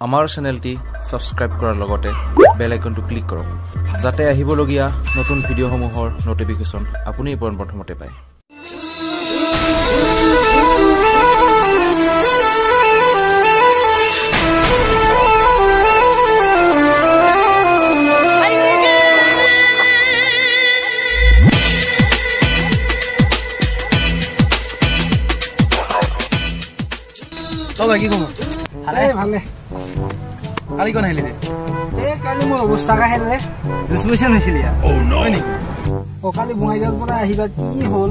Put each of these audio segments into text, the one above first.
আমাৰ চেনেলটি সাবস্ক্ৰাইব কৰাৰ লগতে বেল আইকনটো ক্লিক কৰক যাতে আহিবলগীয়া নতুন ভিডিঅ'সমূহৰ নটিফিকেশ্যন আপুনি প্ৰথমতে পায়। কি কম ভালে ভালে কালি কোন আহিলে কালি মোৰ অৱস্থা কাহিলে ডিসমিশন হৈছিল হয় নেকি কালি বঙাইগাঁৱৰ পৰা আহিবা কি হ'ল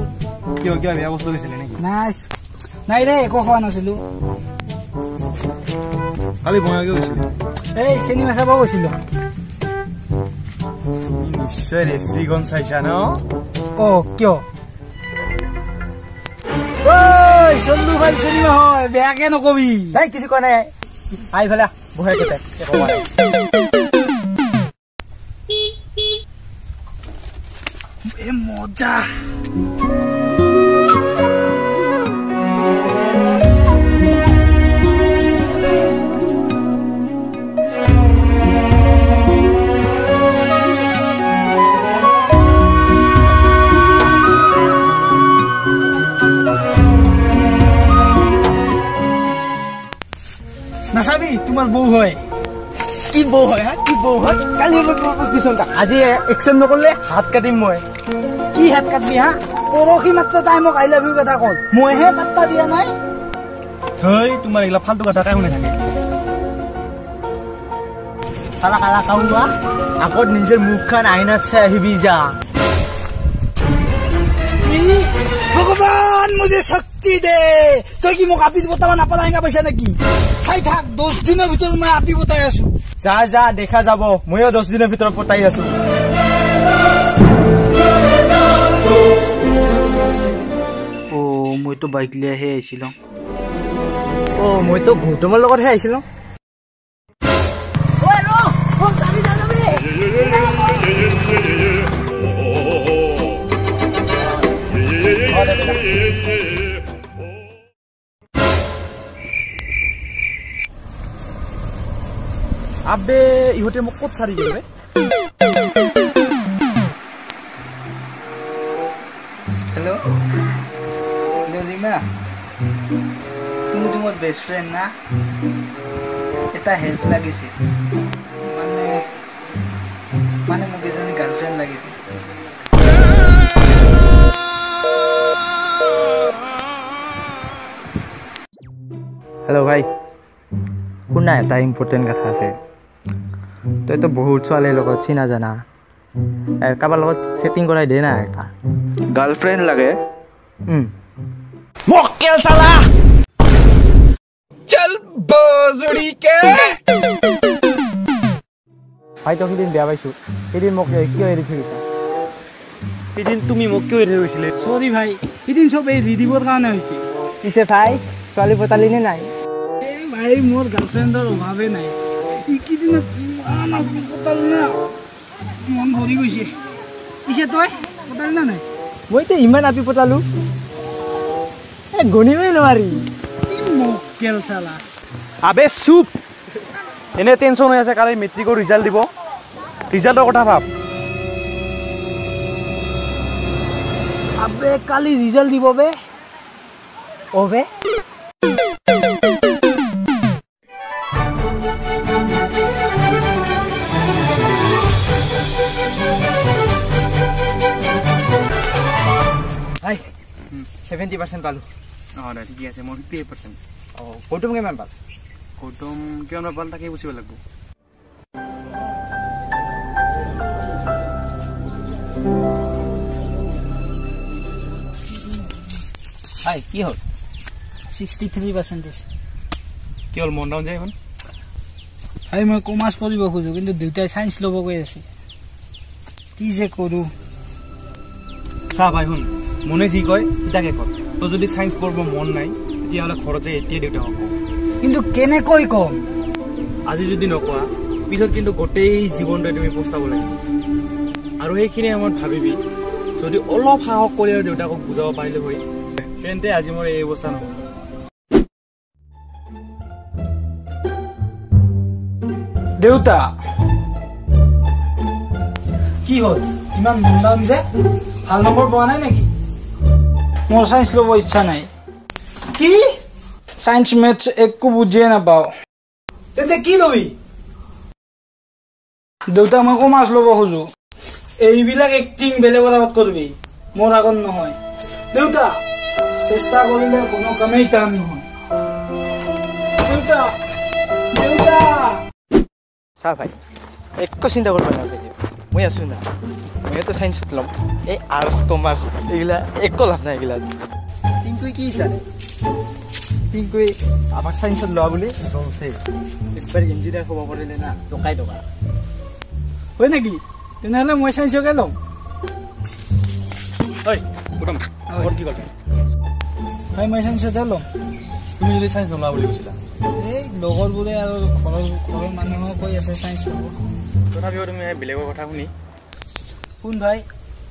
কিয় কিয় বেয়া বস্তু হৈছিল নেকি নাই নাই ৰে একো খোৱা নাছিলো কালি বঙাইগাঁও গৈছিল এই চিনেমা চাব গৈছিলো নিশ্চয় ৰেষ্ট্ৰিকন চাইছা ন কিয় চল্লু ভাই চিনেমা হয় বেয়াকে নকবি তাই কিছু কোৱা নাই আই ভালে বহে কেতে মজা নাচাবি তোমাৰ বউ হয় কি বউ হয় কি বউ হয় কালি মই প্ৰপ'জ দিছো আজি একচেপ্ট নকৰিলে হাত কাটিম মই কি হাত কাটবি পৰহি মাত্ৰ তাই মোক আই লাভ ইউ কথা কল মইহে পাত্তা দিয়া নাই হেই তোমাৰ এইগিলা ফাল্টু কথা কাই শুনি থাকে চালা কালা কাউৱা আগত নিজৰ মুখখন আইনাত চাই আহিবি যা ভগৱান মুঝে শক্তি দে তই কি মোক আপি বতাব নাপালাইঙা পাইছা নেকি চাই থাক 10 দিনৰ ভিতৰত মই আপি বতাই আছো যা যা দেখা যাব মইও 10 দিনৰ ভিতৰত পতাই আছো মইতো বাইক লৈ আহি আহিছিলো মইতো গৌতমৰ লগতহে আহিছিলো আবে ইহতে মোক কত সারি গেল हेलो রিমা তুমি তোমার বেস্ট ফ্রেন্ড না এটা হেল্প লাগিছে মানে মোক এজনী গার্লফ্রেন্ড লাগিছে हेलो भाई শুনা এটা ইম্পৰ্টেণ্ট কথা আছে তইতো বহুত ছোৱালীৰ লগত চিনা জানা কাৰোবাৰ লগত সেটিং কৰাই দে না এটা গাৰ্লফ্ৰেণ্ড লাগে মক্কেল চালা চল বজুৰি কে ভাই তো কিদিন বেয়া পাইছো কিদিন মোক কিয় এৰি থৈছা কিদিন তুমি মোক কিয় এৰি থৈছিলে সৰি ভাই কিদিন সব এই ৰিদিবৰ কাৰণে হৈছে পিছে ভাই ছোৱালী পতালি নে নাই ভাই মোর গার্লফ্রেন্ডর অভাবে নাই ইকিদিন ইমান আপনি পতাল না মন ভরি গৈছে পিছে তই পতাল না নাই মই তো ইমান আপি পতালু গণিবই নোৱাৰি কি মক্কেল চালা আবে চুপ এনে টেনশন হৈ আছে কালি মেট্ৰিকৰ ৰিজাল্ট দিব ৰিজাল্টৰ কথা ভাব আবে কালি ৰিজাল্ট দিব বে ওবে Hi, 70% পালো না ঠিক আছে মোৰ 50% কৌতুম কিমান পাল কৌতুম কিমান পাল তাকে বুজিব লাগিব হাই কি হ'ল 63% কি হ'ল মন ডাউন যায় এখন হাই মই কমাৰ্চ পঢ়িব খুজো কিন্তু দুটাই সায়েন্স ল'ব কৈ আছে কি যে কৰো চা ভাই শুন মনে যি কয় ইটাকে কয় তো যদি সায়েন্স পঢ়ব মন নাই তেতিয়াহ'লে ঘৰতে এতিয়াই দেউতা হ'ব কিন্তু কেনেকৈ কম আজি যদি নকোৱা পিছত কিন্তু গোটেই জীৱনটো তুমি পস্তাব লাগিব আৰু সেইখিনি সময়ত ভাবিবি যদি অলপ সাহস কৰি দেউতাকক বুজাব পাৰিলে হয় তেন্তে আজি মোৰ এই অৱস্থা নহয় দেউতা কি হ'ল ইমান মন যে ভাল নম্বৰ পোৱা নাই নেকি মোৰ সায়েন্স ল'ব ইচ্ছা নাই কি সায়েন্স মেথছ একো বুজিয়ে নাপাওঁ তেন্তে কি লবি দেউতা মই কমাৰ্চ ল'ব খোজো এইবিলাক এক্টিং বেলেগৰ আগত কৰিবি মোৰ আগত নহয় দেউতা চেষ্টা কৰিলে কোনো কামেই টান নহয় দেউতা দেউতা চা ভাই একো চিন্তা কৰিব নালাগে মই আছো না মইতো সায়েন্সত ল'ম এই আৰ্টছ কমাৰ্চ এইগিলা একো লাভ নাই এইগিলা টিংকুই কি জানে টিংকুই আমাক সায়েন্সত লোৱা বুলি জলছে একবাৰ ইঞ্জিনিয়াৰ হ'ব পাৰিলে না টকাই টকা হয় নেকি তেনেহ'লে মই সায়েন্সকে ল'ম হয় উত্তম মোৰ কি কথা হয় মই সায়েন্সতে ল'ম তুমি যদি সায়েন্স নলোৱা বুলি কৈছিলা এই লগৰবোৰে আৰু ঘৰৰ মানুহক কৈ আছে সায়েন্স ল'ব তথাপিও তুমি বেলেগৰ কথা শুনি শুন ভাই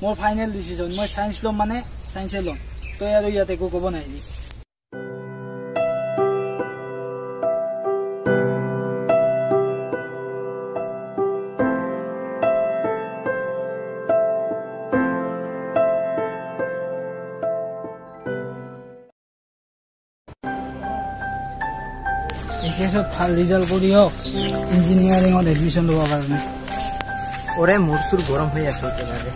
মোৰ ফাইনেল ডিচিজন মই সায়েন্স ল'ম মানে সায়েন্সে ল'ম তই আৰু ইয়াত একো ক'ব নাহিবি এইকেছত ভাল ৰিজাল্ট কৰি হওক ইঞ্জিনিয়াৰিঙত এডমিশ্যন ল'ব কাৰণে ওৰে মোৰ চুৰ গৰম হৈ আছে তেনেহ'লে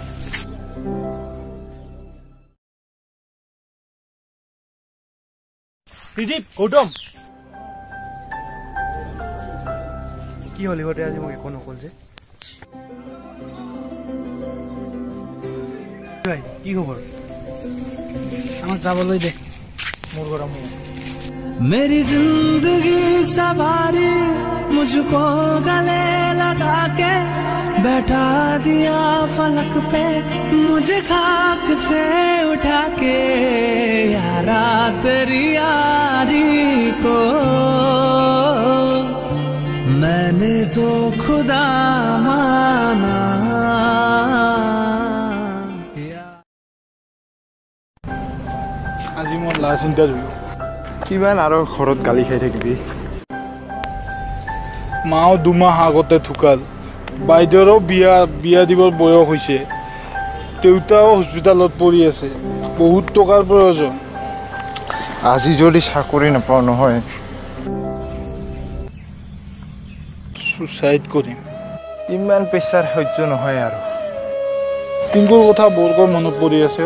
ত্ৰিদীপ গৌতম কি হ'ল ইহঁতে আজি মোক একো নক'ল যে কি খবৰ আমাক যাবলৈ দে মোৰ গৰম হৈ আছে मेरी जिंदगी सवारी मुझको गले लगा के बैठा दिया फलक पे मुझे खाक से उठा के यारा तेरी यारी को मैंने तो खुदा माना আজি মোৰ লাষ্ট ইণ্টাৰভিউ কিমান আৰু ঘৰত গালি খাই থাকিবি মাও 2 মাহ আগতে ঢুকাল বাইদেউৰো বিয়া দিবৰ বয়স হৈছে দেউতাও হস্পিটালত পৰি আছে বহুত টকাৰ প্ৰয়োজন আজি যদি চাকৰি নাপাওঁ নহয় সুইচাইড কৰিম ইমান প্ৰেছাৰ সহ্য নহয় আৰু টিংকুৰ কথা বৰকৈ মনত পৰি আছে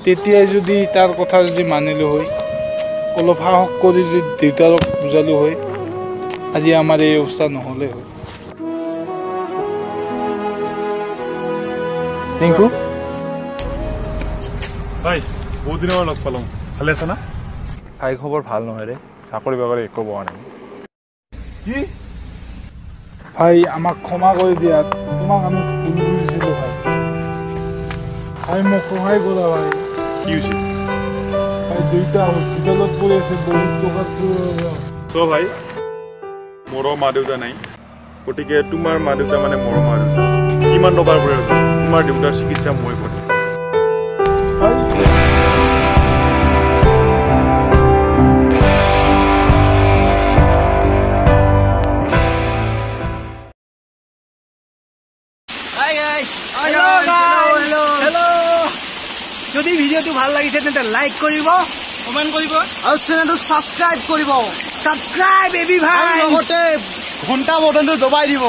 তেতিয়াই যদি তাৰ কথা যদি মানিলো হয় অলপ সাহস কৰি যদি দেউতাক বুজালো হয় আজি আমাৰ এই অৱস্থা নহ'লে হয় টিংকু হয় বহুত দিনৰ লগ পালোঁ ভালে আছে না ভাই খবৰ ভাল নহয় ৰে চাকৰি বাকৰি একো পোৱা নাই কি ভাই আমাক ক্ষমা কৰি দিয়া তোমাক আমি ভুল বুজিছিলোঁ ভাই মোক সহায় কৰা ভাই কি হৈছে ভাই দেউতা হস্পিটালত পৰি আছে বহুত টকাৰ প্ৰয়োজন চ' ভাই মোৰো মা দেউতা নাই গতিকে তোমাৰ মা দেউতা মানে মোৰো মা দেউতা কিমান টকাৰ প্ৰয়োজন তোমাৰ দেউতাৰ চিকিৎসা মই কৰিম যদি ভিডিঅ'টো ভাল লাগিছে তেন্তে লাইক কৰিব কমেণ্ট কৰিব আৰু চেনেলটো ছাবস্ক্ৰাইব কৰিব ছাবস্ক্ৰাইব এভি ভাই লগতে ঘণ্টা বটনটো দবাই দিব